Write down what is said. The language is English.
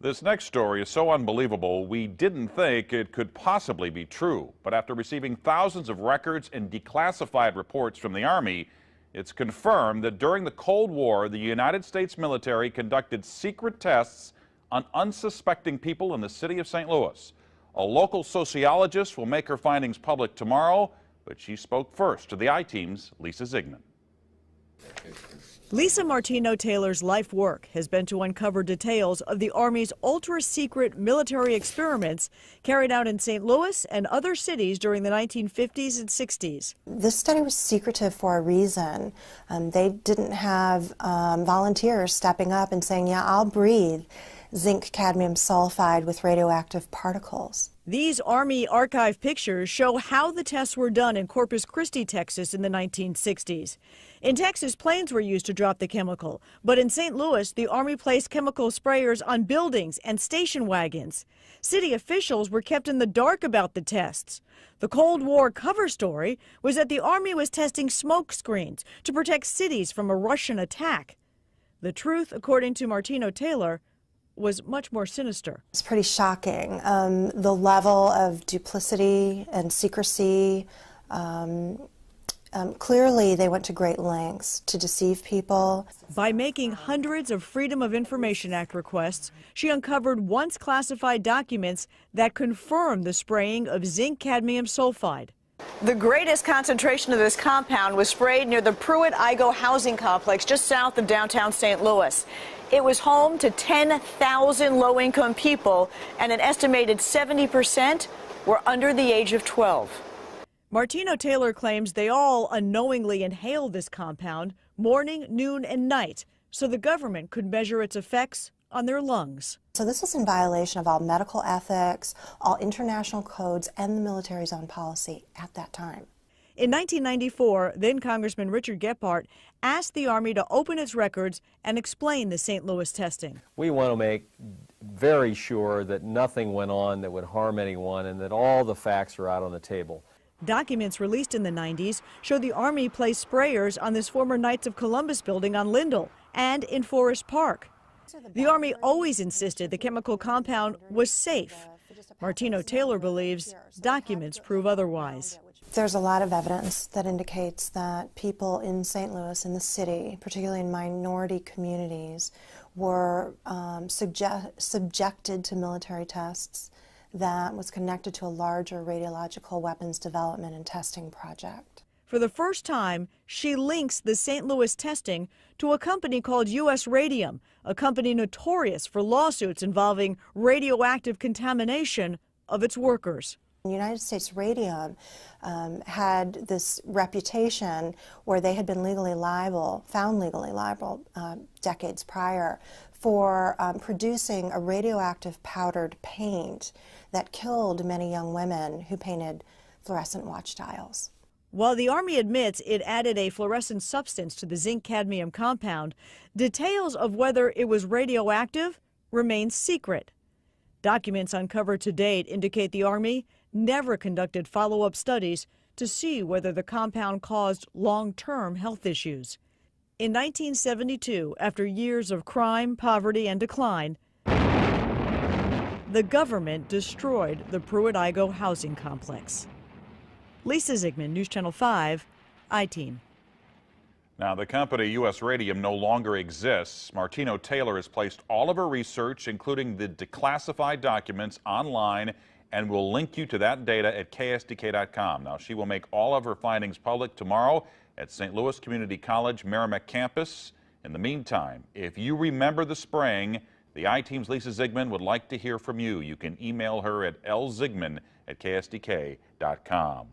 This next story is so unbelievable, we didn't think it could possibly be true. But after receiving thousands of records and declassified reports from the Army, it's confirmed that during the Cold War, the United States military conducted secret tests on unsuspecting people in the city of St. Louis. A local sociologist will make her findings public tomorrow, but she spoke first to the I-Team's Lisa Zigman. Lisa Martino Taylor's life work has been to uncover details of the Army's ultra-secret military experiments carried out in St. Louis and other cities during the 1950s and 60s. This study was secretive for a reason. They didn't have volunteers stepping up and saying, yeah, I'll breathe zinc cadmium sulfide with radioactive particles. These Army archive pictures show how the tests were done in Corpus Christi, Texas in the 1960s. In Texas, planes were used to drop the chemical, but in St. Louis, the Army placed chemical sprayers on buildings and station wagons. City officials were kept in the dark about the tests. The Cold War cover story was that the Army was testing smoke screens to protect cities from a Russian attack. The truth, according to Martino Taylor, was much more sinister. It's pretty shocking. The level of duplicity and secrecy, clearly they went to great lengths to deceive people. By making hundreds of Freedom of Information Act requests, she uncovered once classified documents that confirm the spraying of zinc cadmium sulfide. The greatest concentration of this compound was sprayed near the Pruitt-Igoe housing complex just south of downtown St. Louis. It was home to 10,000 low-income people, and an estimated 70% were under the age of 12. Martino Taylor claims they all unknowingly inhaled this compound morning, noon, and night so the government could measure its effects on their lungs. So this is in violation of all medical ethics, all international codes, and the military's own policy at that time. In 1994, then Congressman Richard Gephardt asked the Army to open its records and explain the St. Louis testing. We want to make very sure that nothing went on that would harm anyone and that all the facts are out on the table. Documents released in the 90s show the Army placed sprayers on this former Knights of Columbus building on Lindell and in Forest Park. The Army always insisted the chemical compound was safe. Martino Taylor believes documents prove otherwise. There's a lot of evidence that indicates that people in St. Louis, in the city, particularly in minority communities, were subjected to military tests that was connected to a larger radiological weapons development and testing project. For the first time, she links the St. Louis testing to a company called U.S. Radium, a company notorious for lawsuits involving radioactive contamination of its workers. United States Radium had this reputation where they had been found legally liable decades prior for producing a radioactive powdered paint that killed many young women who painted fluorescent watch dials. While the Army admits it added a fluorescent substance to the zinc cadmium compound, details of whether it was radioactive remain secret. Documents uncovered to date indicate the Army never conducted follow-up studies to see whether the compound caused long-term health issues. In 1972, after years of crime, poverty, and decline, the government destroyed the Pruitt-Igoe housing complex. Lisa Zigman, News Channel 5, I-Team. Now, the company U.S. Radium no longer exists. Martino Taylor has placed all of her research, including the declassified documents, online and will link you to that data at ksdk.com. Now, she will make all of her findings public tomorrow at St. Louis Community College Merrimack campus. In the meantime, if you remember the spraying, the I-Team's Lisa Zigman would like to hear from you. You can email her at lzigman@ksdk.com.